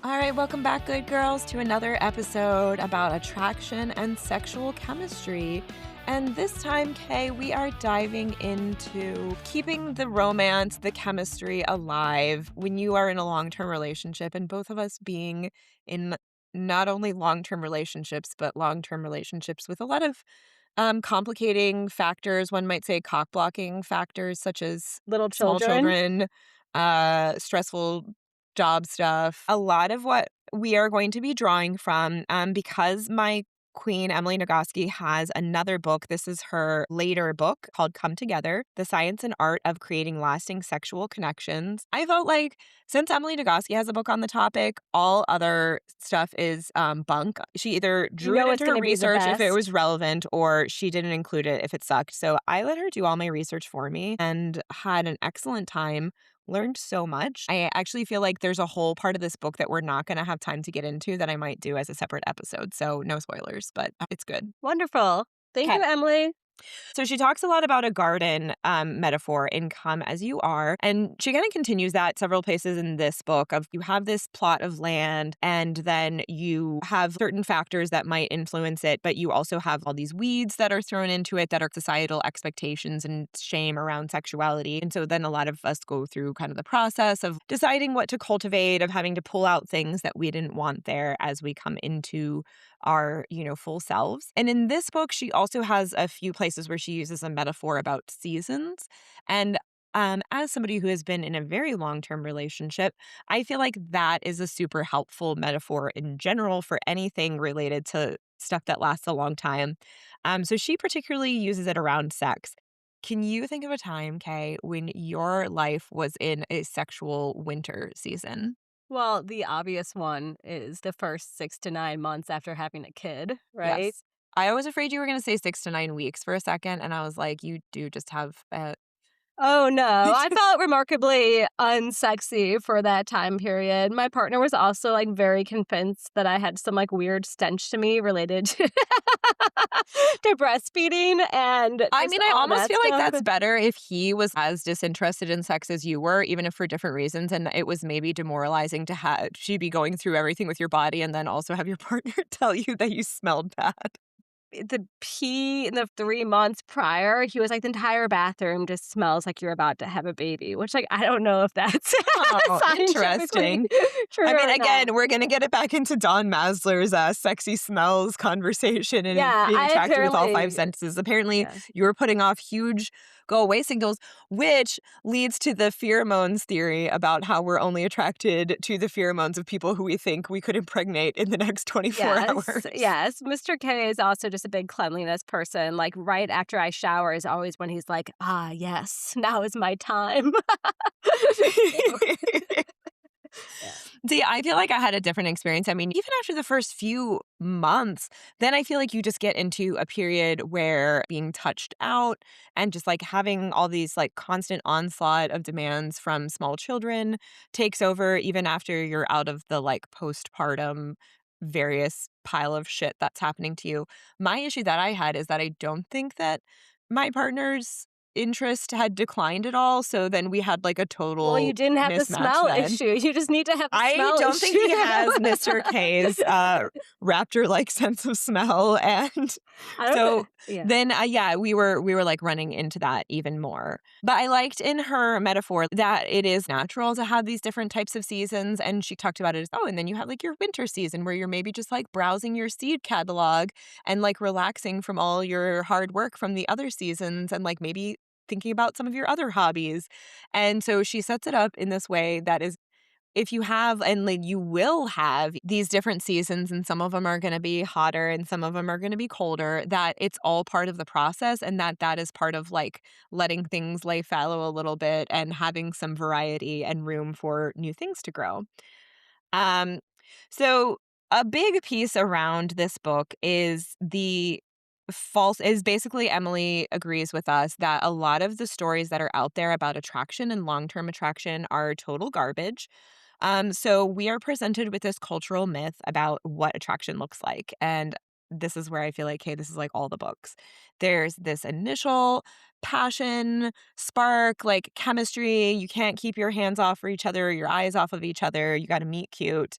All right, welcome back, good girls, to another episode about attraction and sexual chemistry. And this time, Kay, we are diving into keeping the romance, the chemistry alive when you are in a long-term relationship, and both of us being in not only long-term relationships, but long-term relationships with a lot of complicating factors. One might say cock blocking factors, such as Little small children? children, stressful job stuff. A lot of what we are going to be drawing from, because my queen, Emily Nagoski, has another book. This is her later book called Come Together, The Science and Art of Creating Lasting Sexual Connections. I felt like since Emily Nagoski has a book on the topic, all other stuff is bunk. She either You drew it know it's into her gonna be the research if it was best. relevant, or she didn't include it if it sucked. So I let her do all my research for me and had an excellent time. Learned so much. I actually feel like there's a whole part of this book that we're not going to have time to get into that I might do as a separate episode. So no spoilers, but it's good. Wonderful. Thank Okay. you, Emily. So she talks a lot about a garden metaphor in Come As You Are. And she kind of continues that several places in this book of you have this plot of land and then you have certain factors that might influence it, but you also have all these weeds that are thrown into it that are societal expectations and shame around sexuality. And so then a lot of us go through kind of the process of deciding what to cultivate, of having to pull out things that we didn't want there as we come into our, full selves. And in this book, she also has a few places where she uses a metaphor about seasons. And as somebody who has been in a very long term relationship, I feel like that is a super helpful metaphor in general for anything related to stuff that lasts a long time. So she particularly uses it around sex. Can you think of a time, Kay, when your life was in a sexual winter season? Well, the obvious one is the first 6 to 9 months after having a kid, right? Yes. I was afraid you were gonna say 6 to 9 weeks for a second, and I was like, "You do just have a." Oh, no. I felt remarkably unsexy for that time period. My partner was also, like, very convinced that I had some, like, weird stench to me related to to breastfeeding and I just mean, I all almost that feel like stuff. that's better if he was as disinterested in sex as you were, even if for different reasons, and it was maybe demoralizing to have she be going through everything with your body and then also have your partner tell you that you smelled bad. The pee in the 3 months prior, he was like, "The entire bathroom just smells like you're about to have a baby," which, like, I don't know if that's Oh, scientifically interesting. true I mean, or not. again, we're gonna get it back into Don Masler's, sexy smells conversation and Yeah, being I attracted with all 5 apparently senses. Apparently, yeah. you were putting off huge go-away signals, which leads to the pheromones theory about how we're only attracted to the pheromones of people who we think we could impregnate in the next 24 Yes, hours. yes. Mr. K is also just a big cleanliness person, like, right after I shower is always when he's like, "Ah, yes, now is my time." So, yeah. See, I feel like I had a different experience. I mean, even after the first few months, then I feel like you just get into a period where being touched out and just like having all these like constant onslaught of demands from small children takes over even after you're out of the like postpartum various pile of shit that's happening to you. My issue that I had is that I don't think that my partner's interest had declined at all. So then we had like a Well, you total didn't have the mismatch smell then. issue. You just need to have the I smell don't think issue he now. has Mr. K's, raptor-like sense of smell, and I don't so yeah. then, yeah, we were, like, running into that even more. But I liked in her metaphor that it is natural to have these different types of seasons, and she talked about it as, "Oh, and then you have, like, your winter season where you're maybe just, like, browsing your seed catalog and, like, relaxing from all your hard work from the other seasons and, like, maybe thinking about some of your other hobbies." And so she sets it up in this way that is if you have and, like, you will have these different seasons, and some of them are gonna be hotter and some of them are gonna be colder, that it's all part of the process and that that is part of, like, letting things lay fallow a little bit and having some variety and room for new things to grow. Um, so a big piece around this book is the false is basically Emily agrees with us that a lot of the stories that are out there about attraction and long-term attraction are total garbage. So we are presented with this cultural myth about what attraction looks like. And this is where I feel like, hey, this is like all the books. There's this initial passion, spark, like chemistry. You can't keep your hands off for each other, your eyes off of each other. You got to meet cute.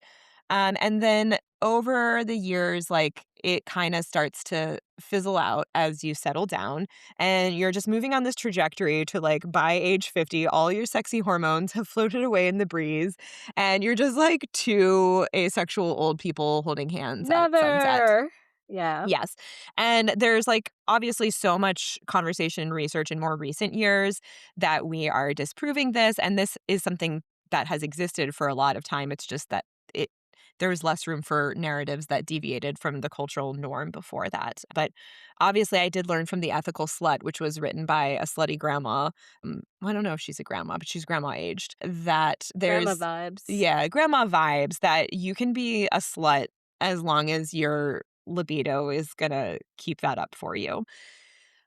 And then over the years, like it kind of starts to fizzle out as you settle down and you're just moving on this trajectory to like by age 50, all your sexy hormones have floated away in the breeze and you're just like two asexual old people holding hands at sunset. Never. Yeah. Yes. And there's like obviously so much conversation and research in more recent years that we are disproving this. And this is something that has existed for a lot of time. It's just that it there was less room for narratives that deviated from the cultural norm before that. But obviously I did learn from The Ethical Slut, which was written by a slutty grandma. I don't know if she's a grandma, but she's grandma aged. That Grandma there's vibes. yeah, grandma vibes that you can be a slut as long as your libido is gonna keep that up for you.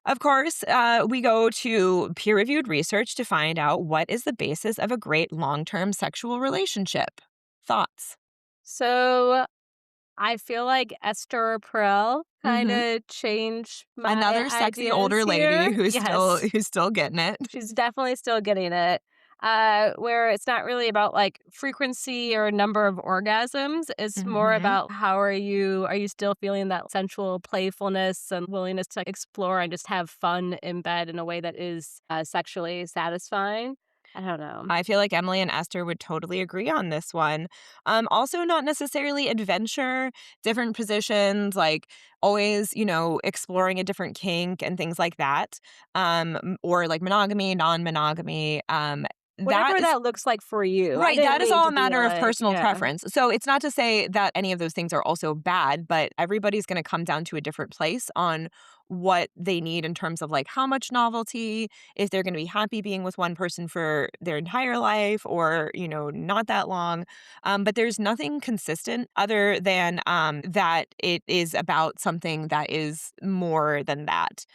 Of course, we go to peer reviewed research to find out what is the basis of a great long term sexual relationship. Thoughts? So I feel like Esther Perel Hmm. kinda changed my Another sexy ideas older lady here. who's still Yes. who's still getting it. She's definitely still getting it. Where it's not really about like frequency or number of orgasms. It's more Hmm. about how are you still feeling that sensual playfulness and willingness to explore and just have fun in bed in a way that is sexually satisfying? I don't know. I feel like Emily and Esther would totally agree on this one. Also, not necessarily adventure, different positions, like always, exploring a different kink and things like that, or like monogamy, non monogamy. That Whatever is that looks like for you. I right, didn't that is mean all to a be matter of like, personal yeah. preference. So it's not to say that any of those things are also bad, but everybody's gonna come down to a different place on what they need in terms of, like, how much novelty, if they're gonna be happy being with one person for their entire life or, not that long. But there's nothing consistent other than, that it is about something that is more than that.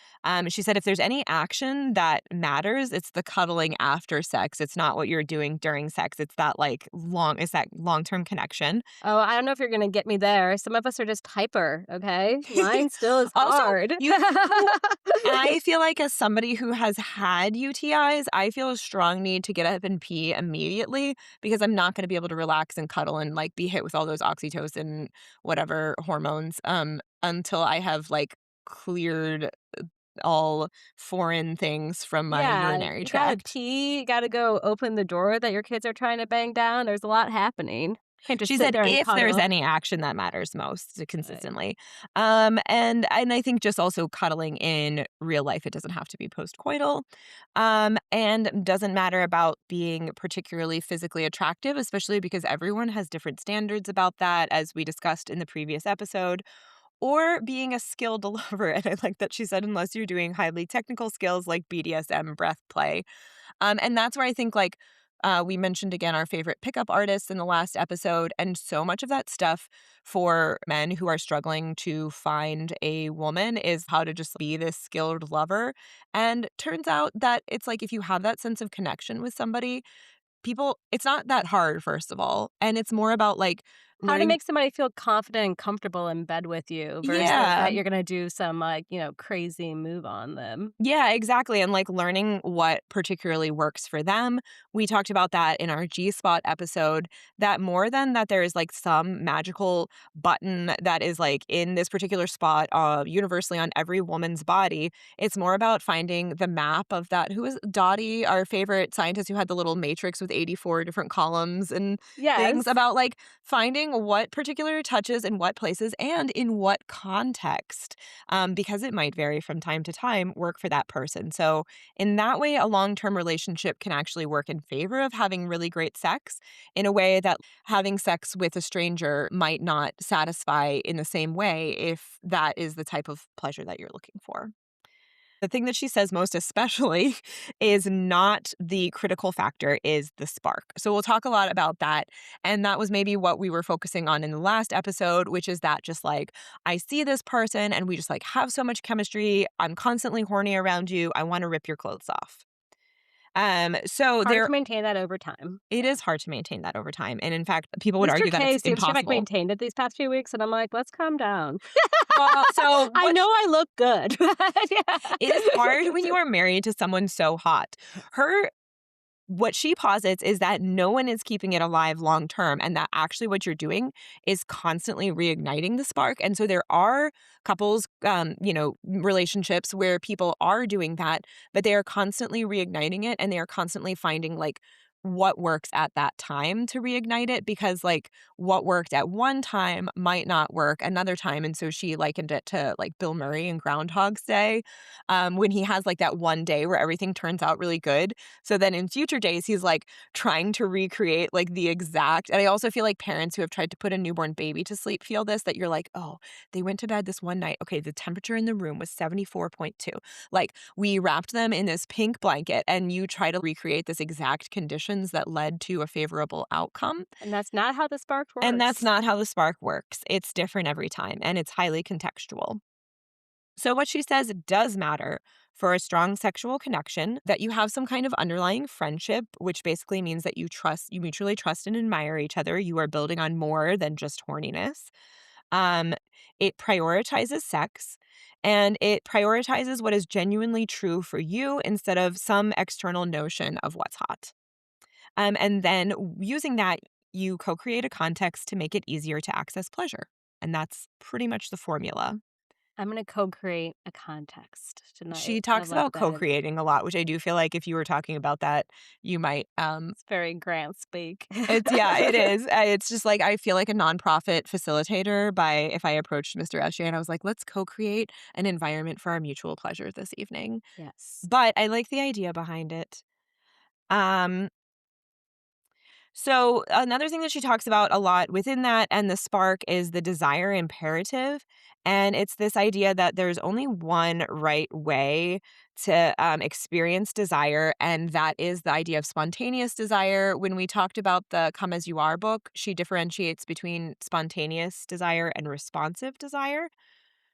She said if there's any action that matters, it's the cuddling after sex. It's not what you're doing during sex. It's that long-term connection. Oh, I don't know if you're gonna get me there. Some of us are just hyper, okay? Mine still is Also, hard. you know, I feel like as somebody who has had UTIs, I feel a strong need to get up and pee immediately because I'm not gonna be able to relax and cuddle and, like, be hit with all those oxytocin, whatever hormones, until I have, like, cleared all foreign things from my Yeah, urinary you gotta tract. pee, you gotta go open the door that your kids are trying to bang down. There's a lot happening. Can't just She sit said there and if there's cuddle. any action that matters most Right. consistently. And I think just also cuddling in real life, it doesn't have to be postcoital. And doesn't matter about being particularly physically attractive, especially because everyone has different standards about that, as we discussed in the previous episode, or being a skilled lover. And I like that she said, unless you're doing highly technical skills like BDSM breath play. And that's where I think, like, we mentioned again our favorite pickup artists in the last episode, and so much of that stuff for men who are struggling to find a woman is how to just be this skilled lover. And turns out that it's like if you have that sense of connection with somebody, it's not that hard, first of all. And it's more about like How to learning. make somebody feel confident and comfortable in bed with you versus Yeah. that you're gonna do some, like, crazy move on them. Yeah, exactly, and, like, learning what particularly works for them. We talked about that in our G-spot episode, that more than that there is, like, some magical button that is, like, in this particular spot, universally on every woman's body, it's more about finding the map of that who is Dottie, our favorite scientist who had the little matrix with 84 different columns and things, Yes. about, like, finding what particular touches in what places and in what context, because it might vary from time to time, work for that person. So, in that way, a long term relationship can actually work in favor of having really great sex in a way that having sex with a stranger might not satisfy in the same way if that is the type of pleasure that you're looking for. The thing that she says most especially is not the critical factor, is the spark. So we'll talk a lot about that. And that was maybe what we were focusing on in the last episode, which is that just like, I see this person and we just like have so much chemistry. I'm constantly horny around you. I want to rip your clothes off. So Hard there to maintain that over time. it is hard to maintain that over time. And in fact, people would Mr. argue that it's K seems to have, like, impossible. maintained it these past few weeks, and I'm like, "Let's calm down." Well, so I what know I look good. it is hard Yeah. when you are married to someone so hot. Her what she posits is that no one is keeping it alive long term, and that actually what you're doing is constantly reigniting the spark. And so there are couples, relationships where people are doing that, but they are constantly reigniting it, and they are constantly finding like what works at that time to reignite it, because like what worked at one time might not work another time. And so she likened it to like Bill Murray in Groundhog's Day, when he has like that one day where everything turns out really good. So then in future days, he's like trying to recreate like the exact. And I also feel like parents who have tried to put a newborn baby to sleep feel this, that you're like, oh, they went to bed this one night. Okay, the temperature in the room was 74.2. Like we wrapped them in this pink blanket, and you try to recreate this exact conditions that led to a favorable outcome. And that's not how the spark And that's works. not how the spark works. It's different every time, and it's highly contextual. So, what she says it does matter for a strong sexual connection that you have some kind of underlying friendship, which basically means that you mutually trust and admire each other. You are building on more than just horniness. Um, it prioritizes sex, and it prioritizes what is genuinely true for you instead of some external notion of what's hot. And then using that, you co create a context to make it easier to access pleasure. And that's pretty much the formula. I'm gonna co-create a context She tonight. I talks love about that. co-creating a lot, which I do feel like if you were talking about that, you might, It's very Grant speak. it's yeah, it is. It's just like I feel like a nonprofit facilitator by if I approached Mr. SJ and I was like, "Let's co-create an environment for our mutual pleasure this evening." Yes. But I like the idea behind it. Um So, another thing that she talks about a lot within that and the spark is the desire imperative. And it's this idea that there's only one right way to experience desire, and that is the idea of spontaneous desire. When we talked about the Come As You Are book, she differentiates between spontaneous desire and responsive desire.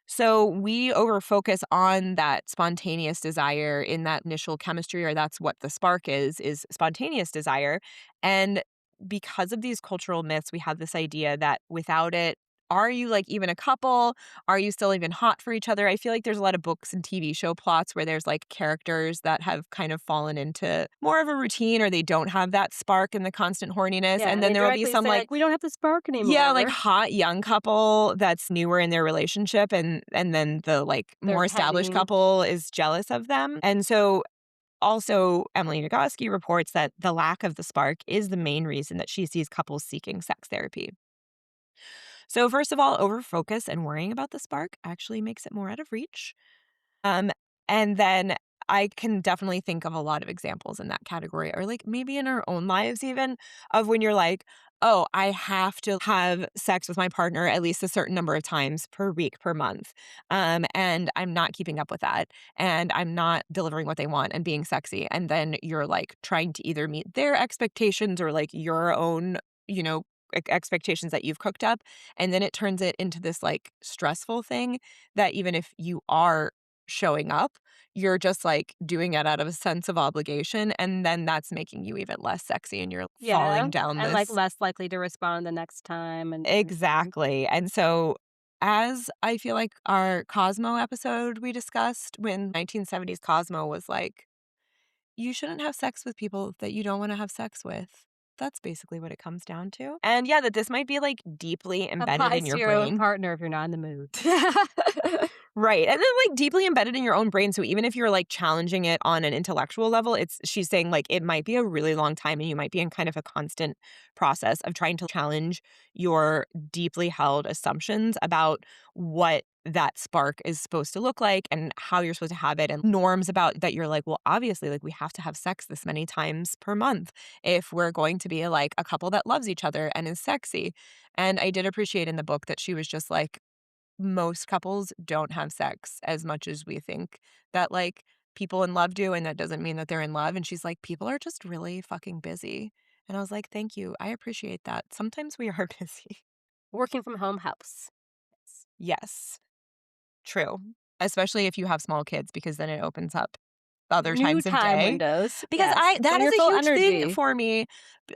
So we overfocus on that spontaneous desire in that initial chemistry, or that's what the spark is spontaneous desire. And because of these cultural myths, we have this idea that without it, are you like even a couple? Are you still even hot for each other? I feel like there's a lot of books and TV show plots where there's like characters that have kind of fallen into more of a routine, or they don't have that spark and the constant horniness. Yeah, And and then they there will be directly some say, like like, "We don't have the spark yeah, like anymore." hot young couple that's newer in their relationship, and then the like They're more established petty. couple is jealous of them. And so also Emily Nagoski reports that the lack of the spark is the main reason that she sees couples seeking sex therapy. So first of all, over focus and worrying about the spark actually makes it more out of reach. Um, and then I can definitely think of a lot of examples in that category, or like maybe in our own lives, even of when you're like, oh, I have to have sex with my partner at least a certain number of times per week, per month. And I'm not keeping up with that. And I'm not delivering what they want and being sexy. And then you're like trying to either meet their expectations or like your own, you know, expectations that you've cooked up. And then it turns it into this like stressful thing that even if you are showing up, you're just, like, doing it out of a sense of obligation, and then that's making you even less sexy, and you're Yeah, falling down and, like, this less likely to respond the next time and everything. exactly, and so, as I feel like our Cosmo episode we discussed when 1970s Cosmo was like, "You shouldn't have sex with people that you don't wanna have sex with." That's basically what it comes down to, and yeah, that this might be, like, deeply embedded in Applies to your your own brain. partner if you're not in the mood. Right, and then, like, deeply embedded in your own brain, so even if you're, like, challenging it on an intellectual level, it's she's saying, like, it might be a really long time, and you might be in kind of a constant process of trying to challenge your deeply held assumptions about what that spark is supposed to look like and how you're supposed to have it, and norms about that you're like, "Well, obviously, like, we have to have sex this many times per month if we're going to be, like, a couple that loves each other and is sexy." And I did appreciate in the book that she was just like, most couples don't have sex as much as we think that, like, people in love do, and that doesn't mean that they're in love, and she's like, "People are just really fucking busy." And I was like, "Thank you, I appreciate that. Sometimes we are busy." Working from home helps. Yes. Yes, true, especially if you have small kids because then it opens up other New times of time day. windows, Because yes, I that when is you're a full huge thing energy. for me,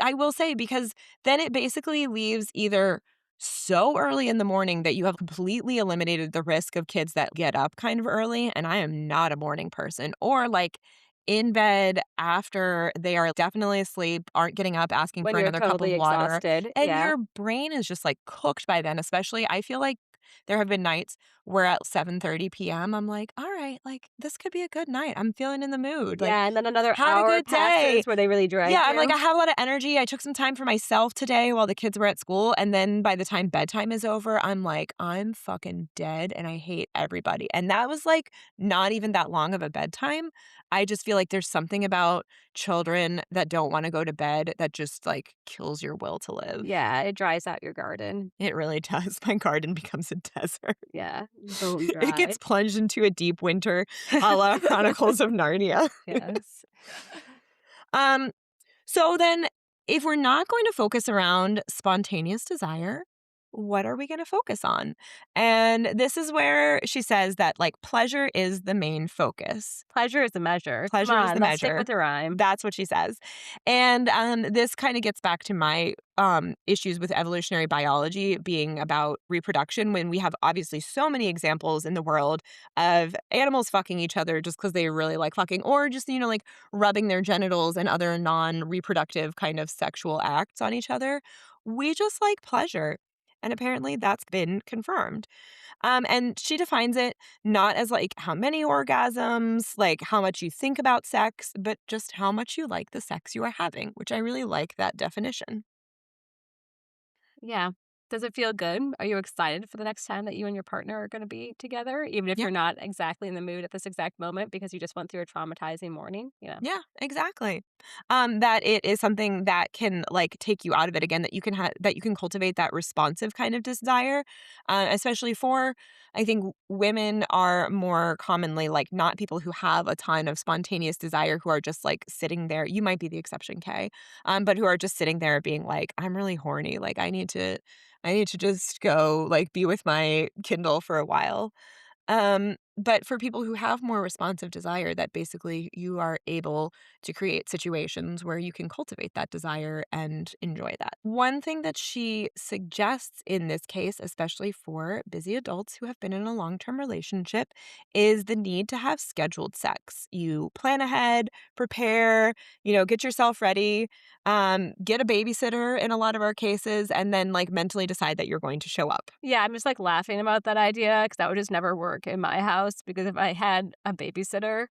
I will say, because then it basically leaves either so early in the morning that you have completely eliminated the risk of kids that get up kind of early, and I am not a morning person, or, like, in bed after they are definitely asleep, aren't getting up, asking When for you're another cup of totally water, exhausted. and Yeah. your brain is just, like, cooked by then, especially I feel like there have been nights where at 7:30 PM, I'm like, "Alright, like, this could be a good night. I'm feeling in the mood, like, Yeah, and then another had a hour good day." passes where they really drag Yeah, I'm like, you. I have a lot of energy. I took some time for myself today while the kids were at school, and then by the time bedtime is over, I'm like, "I'm fucking dead, and I hate everybody." And that was, like, not even that long of a bedtime. I just feel like there's something about children that don't wanna go to bed that just, like, kills your will to live. Yeah, it dries out your garden. It really does. My garden becomes a desert. Yeah, bone It gets dry. plunged into a deep winter, a la Chronicles of Narnia. Yes. Um, so then, if we're not going to focus around spontaneous desire, what are we going to focus on? And this is where she says that, like, pleasure is the main focus. Pleasure is a measure. Come Pleasure is on, the let's stick measure. with the rhyme. That's what she says. And this kind of gets back to my issues with evolutionary biology being about reproduction when we have obviously so many examples in the world of animals fucking each other just because they really like fucking, or just, like rubbing their genitals and other non reproductive kind of sexual acts on each other. We just like pleasure. And apparently that's been confirmed. And she defines it not as like how many orgasms, like how much you think about sex, but just how much you like the sex you are having, which I really like that definition. Yeah. Does it feel good? Are you excited for the next time that you and your partner are gonna be together, even if Yeah. you're not exactly in the mood at this exact moment because you just went through a traumatizing morning? Yeah. Yeah, exactly. That it is something that can like take you out of it again. That you can that you can cultivate that responsive kind of desire, especially for I think women are more commonly like not people who have a ton of spontaneous desire who are just like sitting there. You might be the exception, Kay, but who are just sitting there being like, I'm really horny. Like I need to just go like be with my Kindle for a while. But for people who have more responsive desire, that basically you are able to create situations where you can cultivate that desire and enjoy that. One thing that she suggests in this case, especially for busy adults who have been in a long term relationship, is the need to have scheduled sex. You plan ahead, prepare, get yourself ready, get a babysitter in a lot of our cases, and then like mentally decide that you're going to show up. Yeah, I'm just, like, laughing about that idea because that would just never work in my house because if I had a babysitter,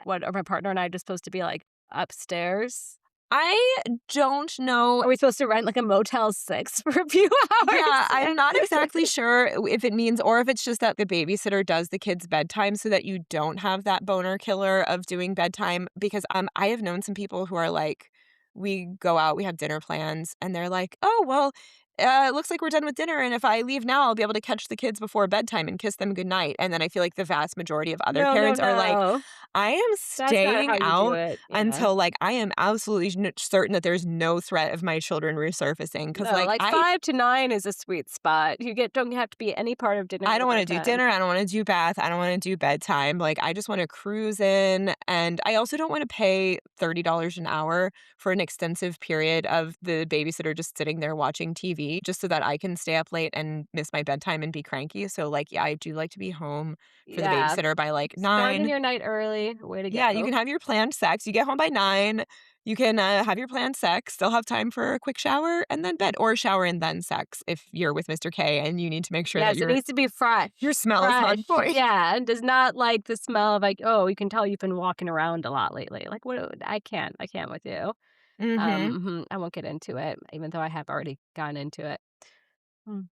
what are my partner and I just supposed to be, like, upstairs? I don't know. Are we supposed to rent, like, a Motel 6 for a few Yeah, hours? I'm not exactly sure if it means or if it's just that the babysitter does the kids' bedtime so that you don't have that boner killer of doing bedtime because, I have known some people who are like, we go out, we have dinner plans, and they're like, "Oh, well, it looks like we're done with dinner, and if I leave now, I'll be able to catch the kids before bedtime and kiss them goodnight." And then I feel like the vast majority of other No, no, parents are like, no. "I am That's not how staying you do out it. Yeah. until, like, I am absolutely certain that there's no threat of my children resurfacing because No, like, like, 5 to 9 is a sweet spot. You don't have to be any part of dinner I or don't wanna do bedtime. dinner, I don't wanna do bath, I don't wanna do bedtime, like, I just wanna cruise in, and I also don't wanna pay $30 an hour for an extensive period of the babysitter just sitting there watching TV just so that I can stay up late and miss my bedtime and be cranky, so, like, yeah, I do like to be home for the Yeah. babysitter by, like, Starting 9. your night early, way to Yeah, you go. can have your planned sex, you get home by 9, you can, have your planned sex, still have time for a quick shower, and then bed, or shower and then sex if you're with Mr. K and you need to make sure that Yes, it needs to be fresh. your smell is Fresh. on point. Yeah, and does not like the smell of, like, "Oh, you can tell you've been walking around a lot lately." Like, what I can't with you. Mhm. I won't get into it, even though I have already gone into it. Mm.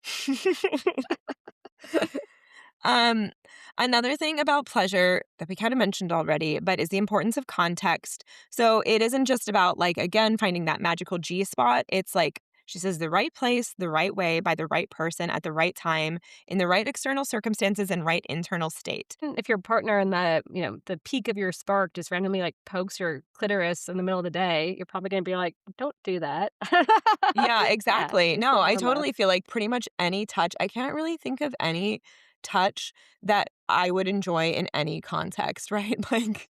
Um, Another thing about pleasure that we kind of mentioned already, but is the importance of context. So it isn't just about like again finding that magical G spot. It's like she says the right place, the right way, by the right person at the right time, in the right external circumstances and right internal state. If your partner in the peak of your spark just randomly, like, pokes your clitoris in the middle of the day, you're probably gonna be like, "Don't do that." Yeah, Yeah, exactly. use No, the I warm-up. totally feel like pretty much any touch. I can't really think of any touch that I would enjoy in any context, right? Like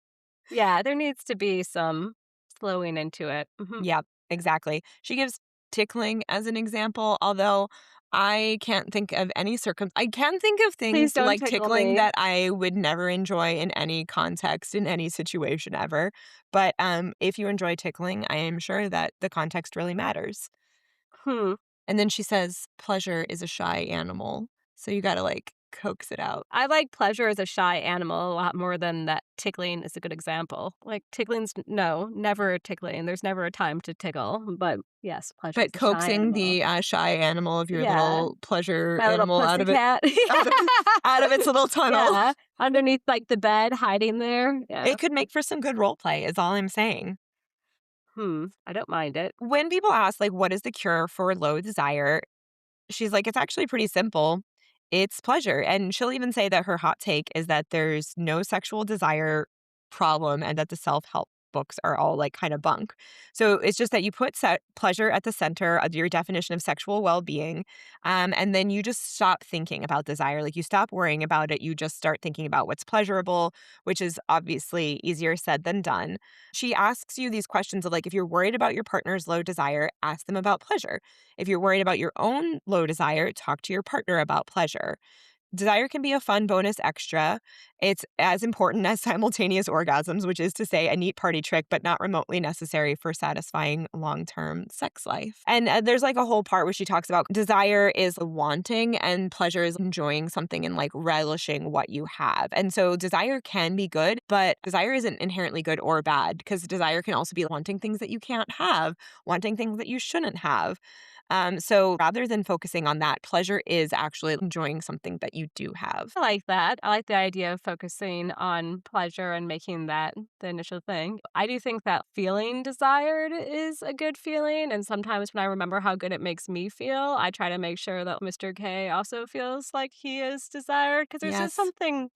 Yeah, there needs to be some slowing into it. Mhm. Yep, exactly. She gives tickling as an example, although I can't think of any I can think of Please things don't like tickle tickling me. that I would never enjoy in any context, in any situation ever. But, if you enjoy tickling, I am sure that the context really matters. Hmm. And then she says, "Pleasure is a shy animal." So you gotta, like, coax it out. I like pleasure as a shy animal a lot more than that tickling is a good example. Like, tickling's no, never tickling. There's never a time to tickle, but yes, pleasure But is a shy coaxing animal. the, shy animal of your Yeah, little pleasure my little animal pussycat. out of out of its little tunnel. Yeah, underneath, like, the bed, hiding there. Yeah. It could make for some good role play is all I'm saying. I don't mind it. When people ask, like, "What is the cure for low desire?" She's like, "It's actually pretty simple. It's pleasure." And she'll even say that her hot take is that there's no sexual desire problem and that the self-help books are all like kind of bunk. So it's just that you put pleasure at the center of your definition of sexual well-being, and then you just stop thinking about desire. Like you stop worrying about it. You just start thinking about what's pleasurable, which is obviously easier said than done. She asks you these questions of like, if you're worried about your partner's low desire, ask them about pleasure. If you're worried about your own low desire, talk to your partner about pleasure. Desire can be a fun bonus extra. It's as important as simultaneous orgasms, which is to say, a neat party trick, but not remotely necessary for satisfying long term sex life. And there's like a whole part where she talks about desire is wanting and pleasure is enjoying something and like relishing what you have. And so desire can be good, but desire isn't inherently good or bad because desire can also be wanting things that you can't have, wanting things that you shouldn't have. So rather than focusing on that, pleasure is actually enjoying something that you do have. I like that. I like the idea of focusing on pleasure and making that the initial thing. I do think that feeling desired is a good feeling, and sometimes when I remember how good it makes me feel, I try to make sure that Mr. K also feels like he is desired because there's just Yes. something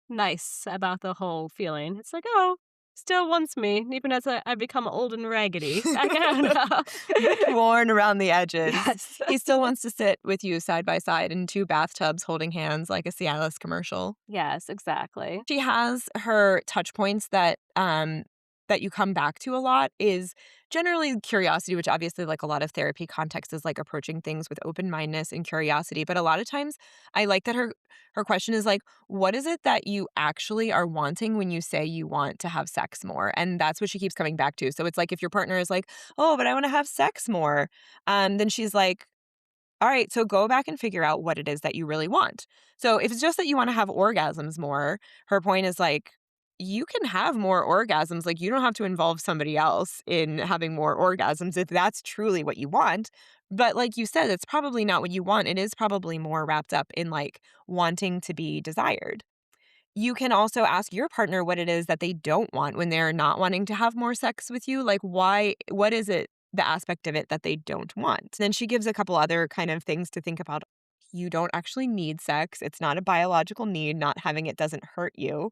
nice about the whole feeling. It's like, "Oh, still wants me, even as I become old and raggedy." I don't know. Worn around the edges. Yes. He still wants to sit with you side by side in two bathtubs holding hands like a Cialis commercial. Yes, exactly. She has her touch points that you come back to a lot is generally curiosity, which obviously like a lot of therapy context is like approaching things with open-mindedness and curiosity. But a lot of times I like that her question is like, what is it that you actually are wanting when you say you want to have sex more? And that's what she keeps coming back to. So it's like if your partner is like, oh, but I want to have sex more, then she's like, all right, so go back and figure out what it is that you really want. So if it's just that you want to have orgasms more, her point is like, you can have more orgasms. Like, you don't have to involve somebody else in having more orgasms if that's truly what you want. But like you said, it's probably not what you want. It is probably more wrapped up in like wanting to be desired. You can also ask your partner what it is that they don't want when they're not wanting to have more sex with you. Like, why, what is it, the aspect of it that they don't want? Then she gives a couple other kind of things to think about. You don't actually need sex. It's not a biological need. Not having it doesn't hurt you.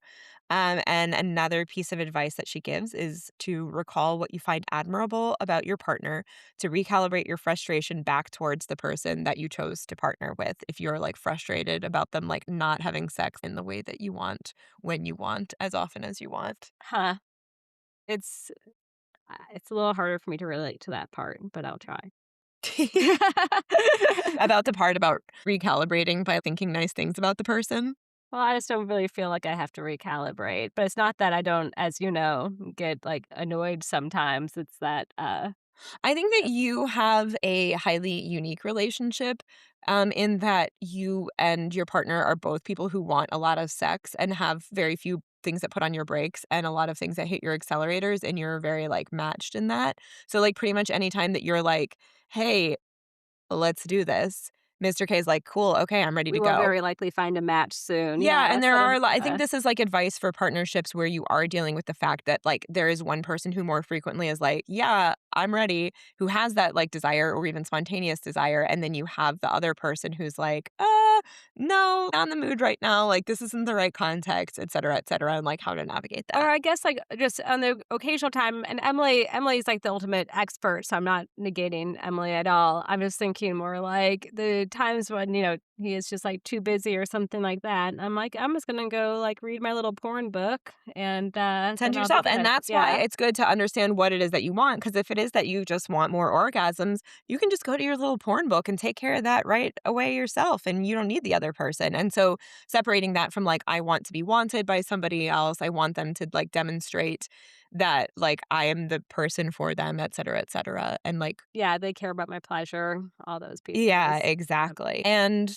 And another piece of advice that she gives is to recall what you find admirable about your partner, to recalibrate your frustration back towards the person that you chose to partner with. If you're like frustrated about them like not having sex in the way that you want, when you want, as often as you want. Huh. It's it's a little harder for me to relate to that part, but I'll try. About the part about recalibrating by thinking nice things about the person. Well, I just don't really feel like I have to recalibrate, but it's not that I don't, as you know, get, like, annoyed sometimes, it's that, I think that you have a highly unique relationship, in that you and your partner are both people who want a lot of sex and have very few things that put on your brakes and a lot of things that hit your accelerators, and you're very, like, matched in that. So, like, pretty much anytime that you're like, "Hey, let's do this," Mr. K is like, "Cool, okay, I'm ready we to will go." very likely find a match soon, Yeah, and yes, there that are is, a lot I think this is, like, advice for partnerships where you are dealing with the fact that, like, there is one person who more frequently is like, "Yeah, I'm ready," who has that, like, desire or even spontaneous desire, and then you have the other person who's like, no, not in the mood right now, like, this isn't the right context, et cetera, and, like, how to navigate or that." I guess, like, just on the occasional time and Emily's, like, the ultimate expert, so I'm not negating Emily at all. I'm just thinking more like the times when, he is just, like, too busy or something like that, and I'm like, "I'm just gonna go, like, read my little porn book, and, Tend then to I'll be yourself, and good." that's why Yeah. it's good to understand what it is that you want. Because if it is that you just want more orgasms, you can just go to your little porn book and take care of that right away yourself, and you don't need the other person. And so separating that from like, I want to be wanted by somebody else, I want them to like demonstrate that like I am the person for them, et cetera, et cetera. And like, Yeah, they care about my pleasure, all those yeah, pieces. Yep. exactly. And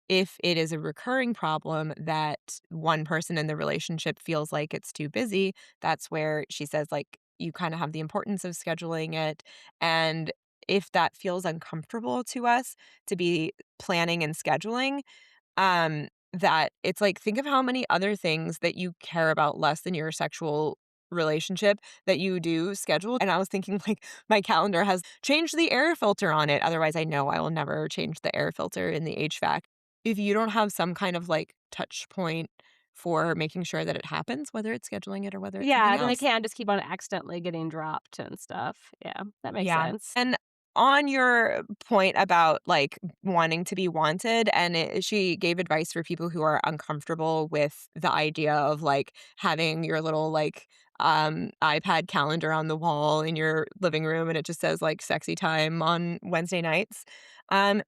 if it is a recurring problem that one person in the relationship feels like it's too busy, that's where she says, like, you kind of have the importance of scheduling it. And if that feels uncomfortable to us to be planning and scheduling, that it's like, think of how many other things that you care about less than your sexual relationship that you do schedule. And I was thinking, like, my calendar has changed the air filter on it. Otherwise, I know I will never change the air filter in the HVAC. If you don't have some kind of like touch point for making sure that it happens, whether it's scheduling it or whether it's something Yeah, then they else. can't just keep on accidentally getting dropped and stuff. Yeah, that makes Yeah. sense. And on your point about like wanting to be wanted, and she gave advice for people who are uncomfortable with the idea of like having your little like iPad calendar on the wall in your living room and it just says like sexy time on Wednesday nights. Um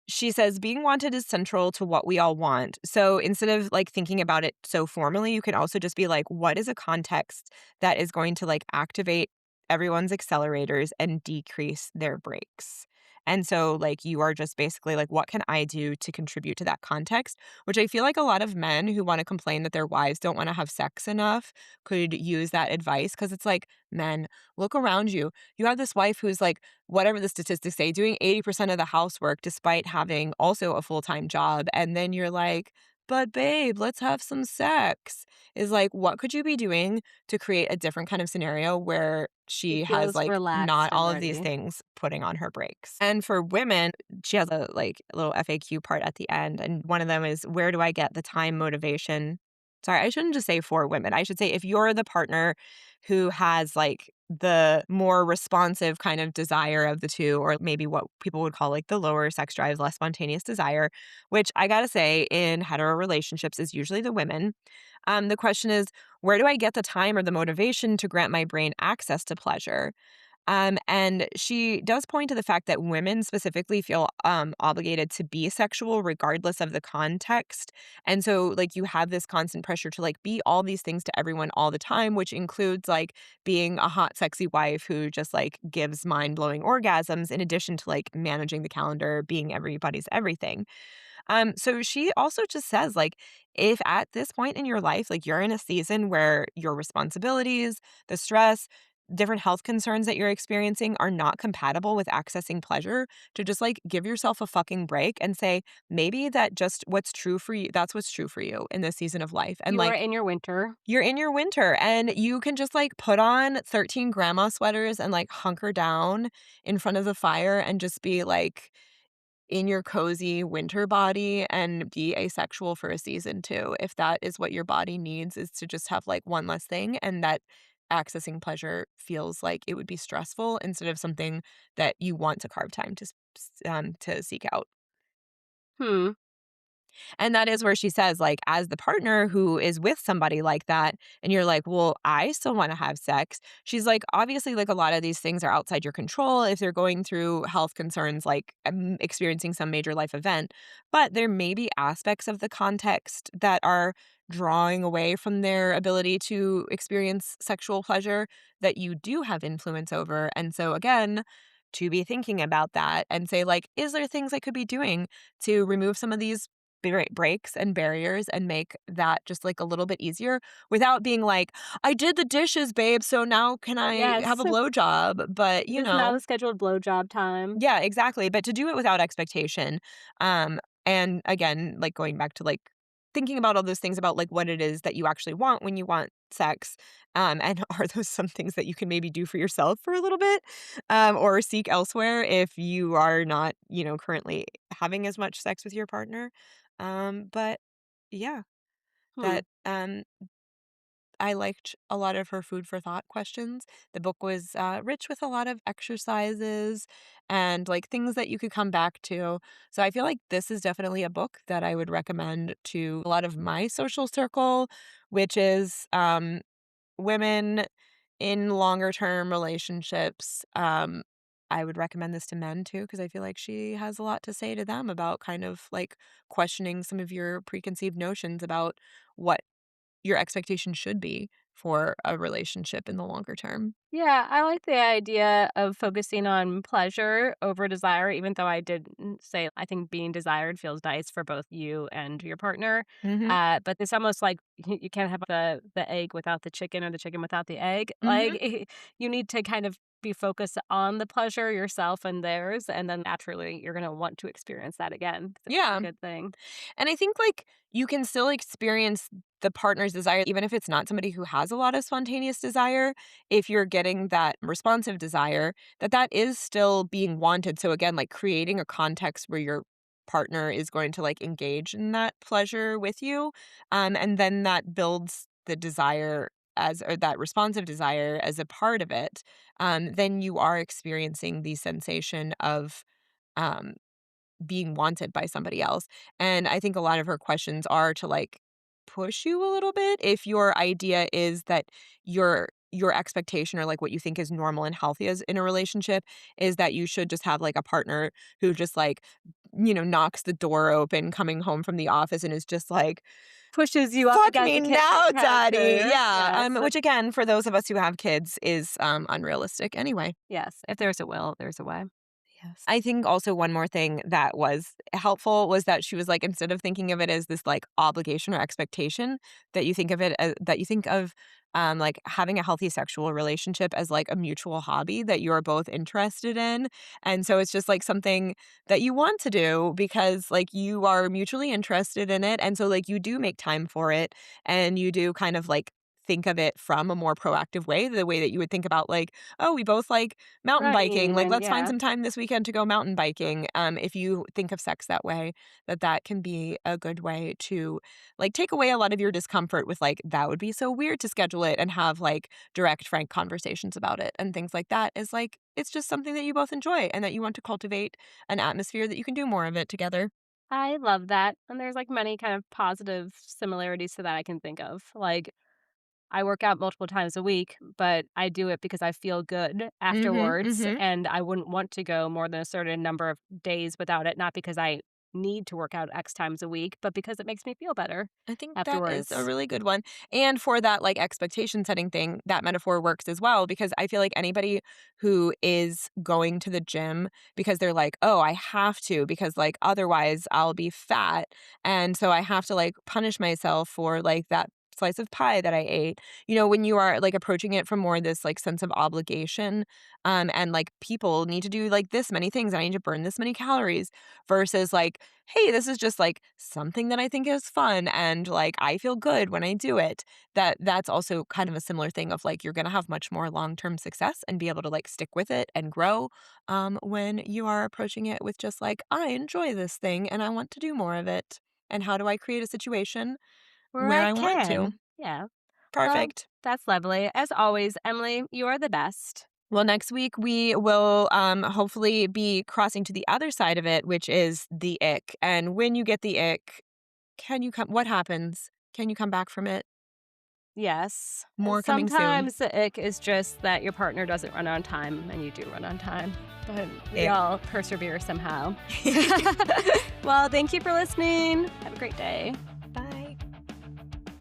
She says being wanted is central to what we all want. So instead of like thinking about it so formally, you can also just be like, what is a context that is going to like activate everyone's accelerators and decrease their brakes? And so, like, you are just basically like, what can I do to contribute to that context? Which I feel like a lot of men who want to complain that their wives don't want to have sex enough could use that advice because it's like, men, look around you. You have this wife who's like, whatever the statistics say, doing 80% of the housework despite having also a full-time job. And then you're like, but babe, let's have some sex. Is like, what could you be doing to create a different kind of scenario where She she has feels like not relaxed and all of these ready. things putting on her brakes? And for women, she has a like little FAQ part at the end. And one of them is, where do I get the time motivation? Sorry, I shouldn't just say for women. I should say if you're the partner who has like the more responsive kind of desire of the two, or maybe what people would call like the lower sex drive, less spontaneous desire, which I gotta say in hetero relationships is usually the women. The question is, where do I get the time or the motivation to grant my brain access to pleasure? And she does point to the fact that women specifically feel obligated to be sexual regardless of the context. And so, like, you have this constant pressure to like be all these things to everyone all the time, which includes like being a hot, sexy wife who just like gives mind blowing orgasms, in addition to like managing the calendar, being everybody's everything. So she also just says, like, if at this point in your life, like you're in a season where your responsibilities, the stress, different health concerns that you're experiencing are not compatible with accessing pleasure, to just like give yourself a fucking break and say, maybe that just what's true for you, that's what's true for you in this season of life. And You are like, in your winter. you're in your winter and you can just like put on 13 grandma sweaters and like hunker down in front of the fire and just be like, in your cozy winter body and be asexual for a season too. If that is what your body needs, is to just have like one less thing, and that accessing pleasure feels like it would be stressful instead of something that you want to carve time to seek out. Hmm. And that is where she says, like, as the partner who is with somebody like that, and you're like, well, I still want to have sex. She's like, obviously, like, a lot of these things are outside your control if they're going through health concerns, like experiencing some major life event. But there may be aspects of the context that are drawing away from their ability to experience sexual pleasure that you do have influence over. And so, again, to be thinking about that and say, like, is there things I could be doing to remove some of these breaks and barriers and make that just like a little bit easier without being like, I did the dishes, babe, so now can I have Yes. a blowjob? But, It is now the scheduled blowjob time. yeah, exactly. But to do it without expectation. And again, like going back to like thinking about all those things about like what it is that you actually want when you want sex. And are those some things that you can maybe do for yourself for a little bit? Or seek elsewhere if you are not, currently having as much sex with your partner. But yeah, Hmm. that I liked a lot of her food for thought questions. The book was rich with a lot of exercises and like things that you could come back to. So I feel like this is definitely a book that I would recommend to a lot of my social circle, which is women in longer term relationships, I would recommend this to men too, because I feel like she has a lot to say to them about kind of like questioning some of your preconceived notions about what your expectations should be for a relationship in the longer term. Yeah, I like the idea of focusing on pleasure over desire, even though I didn't say I think being desired feels nice for both you and your partner. Mhm. But it's almost like you can't have the egg without the chicken or the chicken without the egg. Like Mhm. you need to kind of be focused on the pleasure yourself and theirs, and then naturally you're gonna want to experience that again. It's a Yeah. good thing. And I think, like, you can still experience the partner's desire, even if it's not somebody who has a lot of spontaneous desire, if you're getting that responsive desire, that is still being wanted. So again, like, creating a context where your partner is going to, like, engage in that pleasure with you, and then that builds the desire as or that responsive desire as a part of it, then you are experiencing the sensation of, um being wanted by somebody else. And I think a lot of her questions are to like push you a little bit if your idea is that your expectation or like what you think is normal and healthy as in a relationship is that you should just have like a partner who just like knocks the door open coming home from the office and is just like Pushes you up fuck against me the kitchen now daddy, counter. yeah, Yes. which again for those of us who have kids is unrealistic anyway. Yes. If there's a will, there's a way. Yes. I think also one more thing that was helpful was that she was like, instead of thinking of it as this like obligation or expectation, that you think of like having a healthy sexual relationship as like a mutual hobby that you are both interested in. And so it's just like something that you want to do because like you are mutually interested in it. And so like you do make time for it and you do kind of like think of it from a more proactive way, the way that you would think about like, oh, we both like mountain biking, Running like, and let's find yeah. some time this weekend to go mountain biking. If you think of sex that way, that can be a good way to, like, take away a lot of your discomfort with, like, "That would be so weird to schedule it," and have, like, direct, frank conversations about it and things like that is, like, it's just something that you both enjoy and that you want to cultivate an atmosphere that you can do more of it together. I love that, and there's, like, many kind of positive similarities to that I can think of. Like, I work out multiple times a week, but I do it because I feel good Mhm, afterwards, mhm. and I wouldn't want to go more than a certain number of days without it, not because I need to work out X times a week, but because it makes me feel better I think that is a afterwards. really good one. And for that like expectation setting thing, that metaphor works as well because I feel like anybody who is going to the gym because they're like, "Oh, I have to because like otherwise I'll be fat." And so I have to like punish myself for like that slice of pie that I ate. When you are like approaching it from more this like sense of obligation, and like people need to do like this many things, I need to burn this many calories versus like, hey, this is just like something that I think is fun and like I feel good when I do it. That's also kind of a similar thing of like you're going to have much more long-term success and be able to like stick with it and grow when you are approaching it with just like I enjoy this thing and I want to do more of it. And how do I create a situation Where where I I want to? can. Yeah. Well, Perfect. that's lovely. As always, Emily, you are the best. Well, next week we will hopefully be crossing to the other side of it, which is the ick. And when you get the ick, can you come? What happens? Can you come back from it? Yes. More coming soon. Sometimes the ick is just that your partner doesn't run on time and you do run on time, but we Ick. all persevere somehow. Well, thank you for listening. Have a great day.